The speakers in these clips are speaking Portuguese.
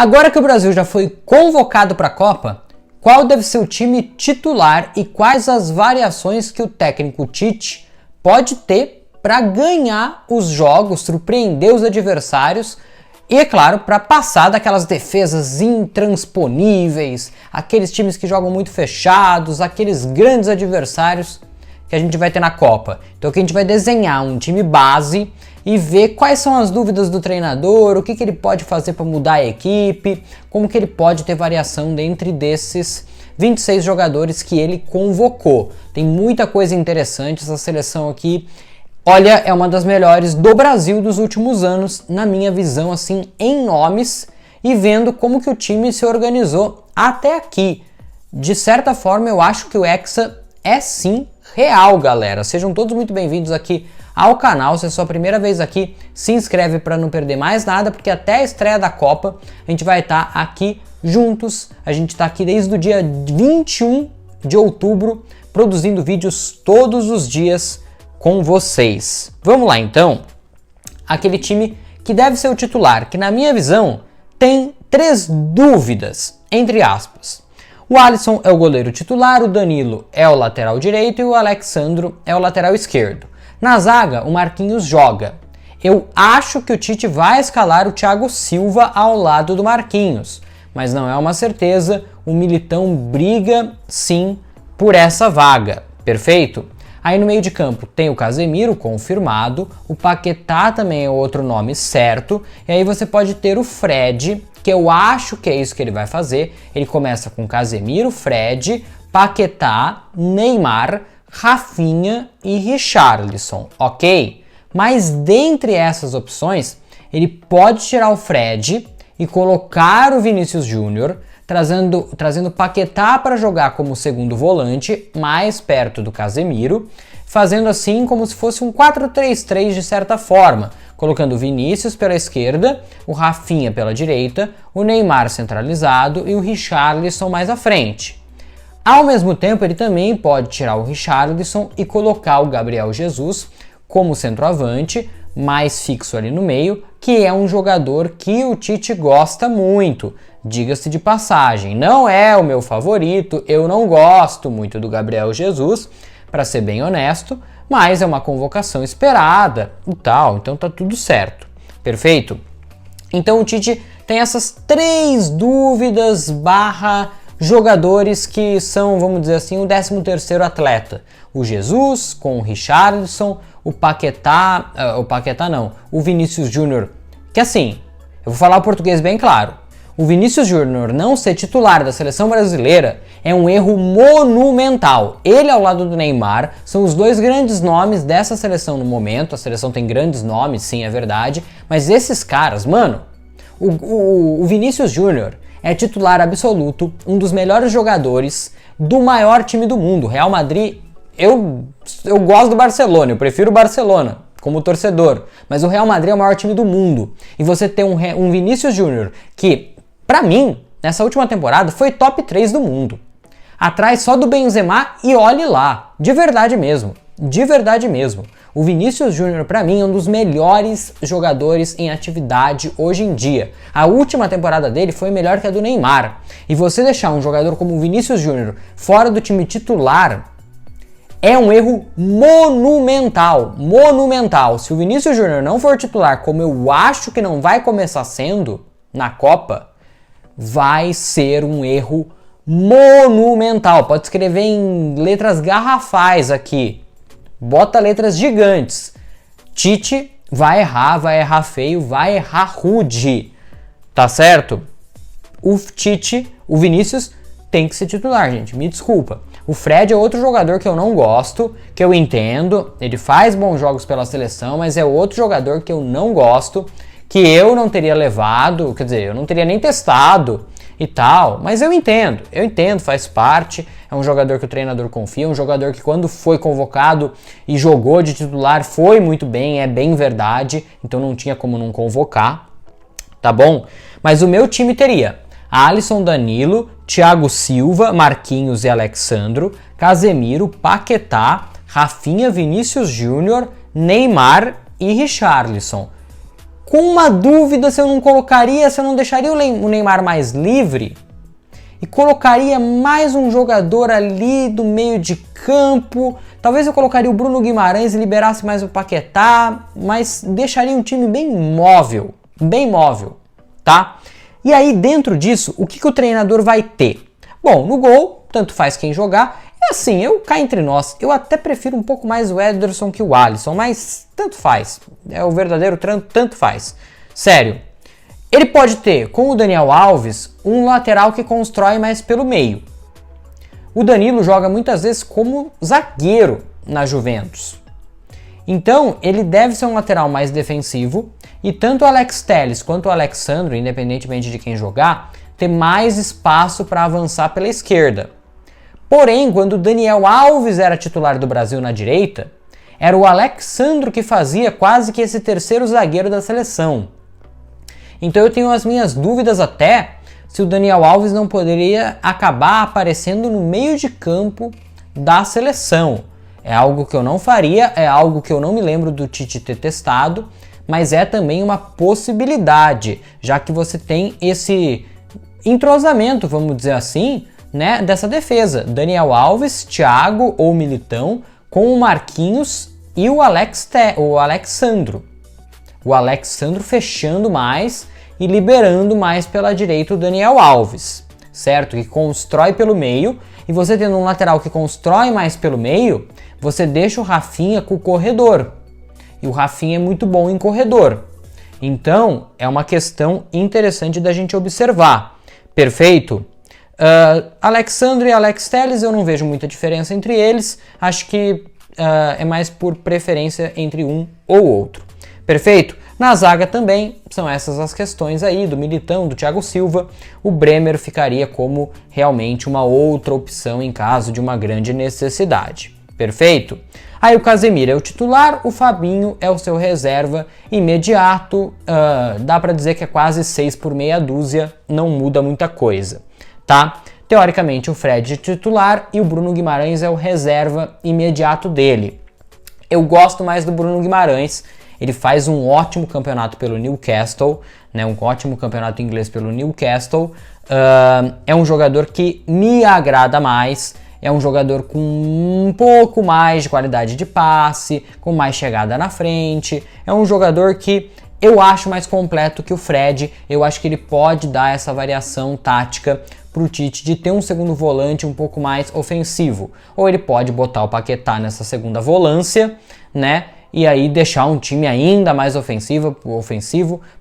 Agora que o Brasil já foi convocado para a Copa, qual deve ser o time titular e quais as variações que o técnico Tite pode ter para ganhar os jogos, surpreender os adversários e, é claro, para passar daquelas defesas intransponíveis, aqueles times que jogam muito fechados, aqueles grandes adversários que a gente vai ter na Copa. Então aqui a gente vai desenhar um time base e ver quais são as dúvidas do treinador, o que ele pode fazer para mudar a equipe, como que ele pode ter variação dentro desses 26 jogadores que ele convocou. Tem muita coisa interessante, essa seleção aqui, olha, é uma das melhores do Brasil dos últimos anos, na minha visão, assim, em nomes, e vendo como que o time se organizou até aqui. De certa forma, eu acho que o Hexa é sim real, galera. Sejam todos muito bem-vindos aqui ao canal. Se é a sua primeira vez aqui, se inscreve para não perder mais nada, porque até a estreia da Copa a gente vai estar aqui juntos. A gente está aqui desde o dia 21 de outubro, produzindo vídeos todos os dias com vocês. Vamos lá então, aquele time que deve ser o titular, que na minha visão tem 3 dúvidas, entre aspas. O Alisson é o goleiro titular, o Danilo é o lateral direito e o Alexandro é o lateral esquerdo. Na zaga, o Marquinhos joga. Eu acho que o Tite vai escalar o Thiago Silva ao lado do Marquinhos, mas não é uma certeza, o Militão briga sim por essa vaga, perfeito? Aí no meio de campo tem o Casemiro confirmado, o Paquetá também é outro nome certo, e aí você pode ter o Fred, que eu acho que é isso que ele vai fazer. Ele começa com Casemiro, Fred, Paquetá, Neymar, Rafinha e Richarlison, ok? Mas dentre essas opções, ele pode tirar o Fred e colocar o Vinícius Júnior, trazendo Paquetá para jogar como segundo volante, mais perto do Casemiro, fazendo assim como se fosse um 4-3-3 de certa forma, colocando o Vinícius pela esquerda, o Rafinha pela direita, o Neymar centralizado e o Richarlison mais à frente. Ao mesmo tempo, ele também pode tirar o Richarlison e colocar o Gabriel Jesus como centroavante, mais fixo ali no meio, que é um jogador que o Tite gosta muito. Diga-se de passagem, não é o meu favorito, eu não gosto muito do Gabriel Jesus, para ser bem honesto, mas é uma convocação esperada e tal, então tá tudo certo, perfeito? Então o Tite tem essas 3 dúvidas / jogadores que são, vamos dizer assim, o 13º atleta. O Jesus com o Richarlison, o Vinícius Júnior, que assim, eu vou falar o português bem claro, o Vinícius Júnior não ser titular da seleção brasileira é um erro monumental. Ele ao lado do Neymar são os 2 grandes nomes dessa seleção no momento. A seleção tem grandes nomes, sim, é verdade. Mas esses caras, mano, o Vinícius Júnior é titular absoluto, um dos melhores jogadores do maior time do mundo. Real Madrid, eu gosto do Barcelona, eu prefiro o Barcelona como torcedor. Mas o Real Madrid é o maior time do mundo. E você tem um Vinícius Júnior que, pra mim, nessa última temporada, foi top 3 do mundo. Atrás só do Benzema e olhe lá. De verdade mesmo. De verdade mesmo. O Vinícius Júnior, pra mim, é um dos melhores jogadores em atividade hoje em dia. A última temporada dele foi melhor que a do Neymar. E você deixar um jogador como o Vinícius Júnior fora do time titular é um erro monumental. Monumental. Se o Vinícius Júnior não for titular, como eu acho que não vai começar sendo na Copa, vai ser um erro monumental. Pode escrever em letras garrafais aqui. Bota letras gigantes. Tite vai errar feio, vai errar rude. Tá certo? O Tite, o Vinícius, tem que ser titular, gente. Me desculpa. O Fred é outro jogador que eu não gosto, que eu entendo. Ele faz bons jogos pela seleção, mas é outro jogador que eu não gosto, que eu não teria levado, quer dizer, eu não teria nem testado e tal, mas eu entendo, faz parte, é um jogador que o treinador confia, um jogador que quando foi convocado e jogou de titular foi muito bem, é bem verdade, então não tinha como não convocar, tá bom? Mas o meu time teria Alisson, Danilo, Thiago Silva, Marquinhos e Alexandro, Casemiro, Paquetá, Rafinha, Vinícius Júnior, Neymar e Richarlison. com uma dúvida se eu não colocaria, se eu não deixaria o Neymar mais livre e colocaria mais um jogador ali do meio de campo. Talvez eu colocaria o Bruno Guimarães e liberasse mais o Paquetá, mas deixaria um time bem móvel, tá? E aí dentro disso, o que o treinador vai ter? Bom, no gol, tanto faz quem jogar. É assim, cá entre nós, eu até prefiro um pouco mais o Ederson que o Alisson, mas tanto faz. É o verdadeiro tanto faz. Sério. Ele pode ter, com o Daniel Alves, um lateral que constrói mais pelo meio. O Danilo joga muitas vezes como zagueiro na Juventus. Então, ele deve ser um lateral mais defensivo e tanto o Alex Telles quanto o Alex Sandro, independentemente de quem jogar, ter mais espaço para avançar pela esquerda. Porém, quando o Daniel Alves era titular do Brasil na direita, era o Alex Sandro que fazia quase que esse terceiro zagueiro da seleção. Então eu tenho as minhas dúvidas até se o Daniel Alves não poderia acabar aparecendo no meio de campo da seleção. É algo que eu não faria, é algo que eu não me lembro do Tite ter testado, mas é também uma possibilidade, já que você tem esse entrosamento, vamos dizer assim, né, dessa defesa. Daniel Alves, Thiago ou Militão com o Marquinhos e o Alexandro. O Alexandro fechando mais e liberando mais pela direita o Daniel Alves, certo? Que constrói pelo meio, e você tendo um lateral que constrói mais pelo meio, você deixa o Rafinha com o corredor. E o Rafinha é muito bom em corredor. Então, é uma questão interessante da gente observar. Perfeito? Alexandre e Alex Telles, eu não vejo muita diferença entre eles. Acho que é mais por preferência entre um ou outro. Perfeito? Na zaga também são essas as questões aí do Militão, do Thiago Silva. O Bremer ficaria como realmente uma outra opção em caso de uma grande necessidade. Perfeito? Aí o Casemiro é o titular, o Fabinho é o seu reserva imediato. Dá para dizer que é quase 6 por meia dúzia, não muda muita coisa, tá? Teoricamente o Fred é titular e o Bruno Guimarães é o reserva imediato dele. Eu gosto mais do Bruno Guimarães. Ele faz um ótimo campeonato pelo Newcastle, né, um ótimo campeonato inglês pelo Newcastle. É um jogador que me agrada mais, é um jogador com um pouco mais de qualidade de passe, com mais chegada na frente. É um jogador que eu acho mais completo que o Fred. Eu acho que ele pode dar essa variação tática para o Tite de ter um segundo volante um pouco mais ofensivo. Ou ele pode botar o Paquetá nessa segunda volância, né? E aí deixar um time ainda mais ofensivo,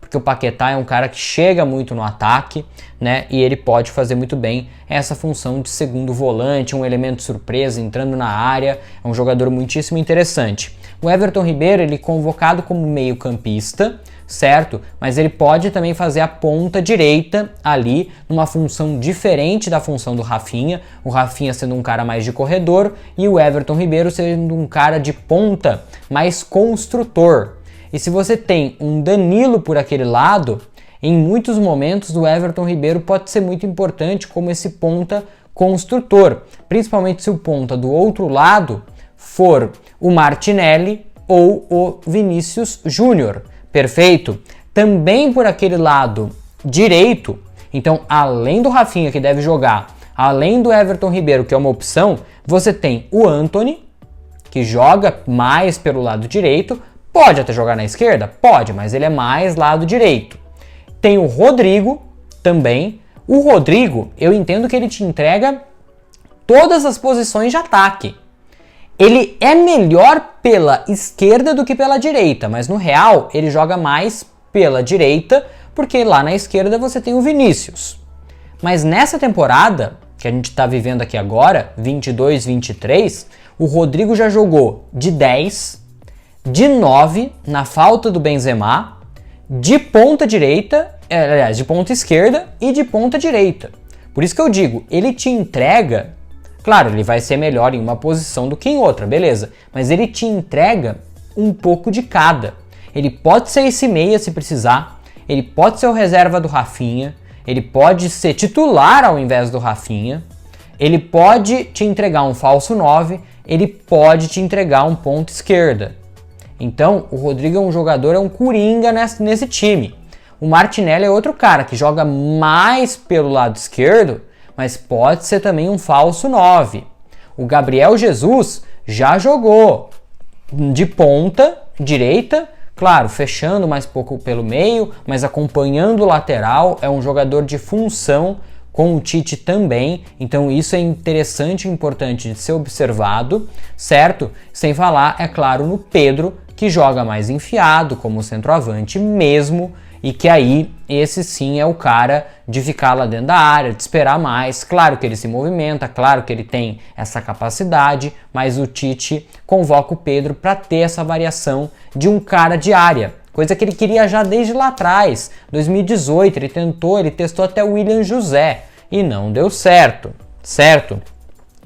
porque o Paquetá é um cara que chega muito no ataque, né? E ele pode fazer muito bem essa função de segundo volante, um elemento surpresa entrando na área. É um jogador muitíssimo interessante. O Everton Ribeiro, ele é convocado como meio-campista, certo? Mas ele pode também fazer a ponta direita ali, numa função diferente da função do Rafinha. O Rafinha sendo um cara mais de corredor e o Everton Ribeiro sendo um cara de ponta mais construtor. E se você tem um Danilo por aquele lado, em muitos momentos o Everton Ribeiro pode ser muito importante como esse ponta construtor, principalmente se o ponta do outro lado for o Martinelli ou o Vinícius Júnior. Perfeito? Também por aquele lado direito, então além do Rafinha que deve jogar, além do Everton Ribeiro que é uma opção, você tem o Antony, que joga mais pelo lado direito, pode até jogar na esquerda? Pode, mas ele é mais lado direito. Tem o Rodrigo também. O Rodrigo, eu entendo que ele te entrega todas as posições de ataque. Ele é melhor pela esquerda do que pela direita, mas no real ele joga mais pela direita, porque lá na esquerda você tem o Vinícius. Mas nessa temporada, que a gente está vivendo aqui agora, 22-23, o Rodrigo já jogou de 10, de 9 na falta do Benzema, de ponta direita, aliás, de ponta esquerda e de ponta direita. Por isso que eu digo, ele te entrega. Claro, ele vai ser melhor em uma posição do que em outra, beleza. Mas ele te entrega um pouco de cada. Ele pode ser esse meia se precisar. Ele pode ser o reserva do Rafinha. Ele pode ser titular ao invés do Rafinha. Ele pode te entregar um falso 9. Ele pode te entregar um ponta esquerda. Então, o Rodrigo é um jogador, é um coringa nesse time. O Martinelli é outro cara que joga mais pelo lado esquerdo, mas pode ser também um falso 9. O Gabriel Jesus já jogou de ponta direita, claro, fechando mais pouco pelo meio, mas acompanhando o lateral, é um jogador de função com o Tite também, então isso é interessante e importante de ser observado, certo? Sem falar, é claro, no Pedro, que joga mais enfiado como centroavante mesmo, e que aí esse sim é o cara de ficar lá dentro da área, de esperar mais. Claro que ele se movimenta, claro que ele tem essa capacidade, mas o Tite convoca o Pedro para ter essa variação de um cara de área, coisa que ele queria já desde lá atrás, 2018, ele testou até o William José e não deu certo, certo?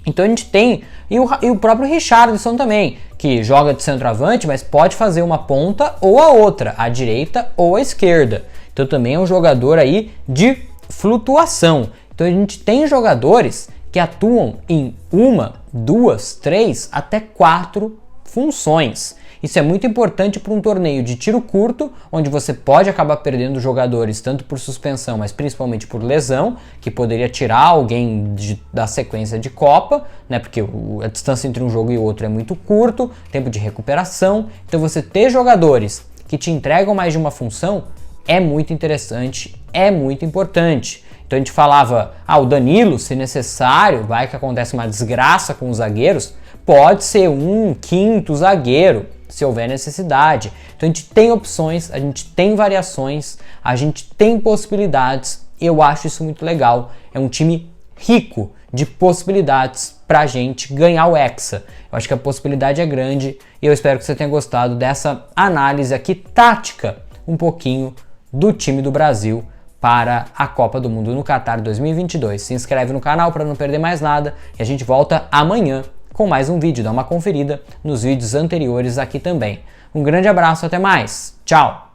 Então a gente tem, e o próprio Richarlison também, que joga de centroavante, mas pode fazer uma ponta ou a outra, a direita ou a esquerda. Então também é um jogador aí de flutuação. Então a gente tem jogadores que atuam em 1, 2, 3, até 4 funções. Isso é muito importante para um torneio de tiro curto, onde você pode acabar perdendo jogadores tanto por suspensão, mas principalmente por lesão, que poderia tirar alguém da sequência de Copa, né? Porque a distância entre um jogo e outro é muito curto, tempo de recuperação. Então você ter jogadores que te entregam mais de uma função é muito interessante, é muito importante. Então a gente falava, o Danilo, se necessário, vai que acontece uma desgraça com os zagueiros, pode ser um quinto zagueiro, se houver necessidade. Então a gente tem opções, a gente tem variações, a gente tem possibilidades. Eu acho isso muito legal. É um time rico de possibilidades pra gente ganhar o Hexa. Eu acho que a possibilidade é grande e eu espero que você tenha gostado dessa análise aqui tática, um pouquinho do time do Brasil para a Copa do Mundo no Qatar 2022. Se inscreve no canal para não perder mais nada e a gente volta amanhã com mais um vídeo. Dá uma conferida nos vídeos anteriores aqui também. Um grande abraço, até mais. Tchau!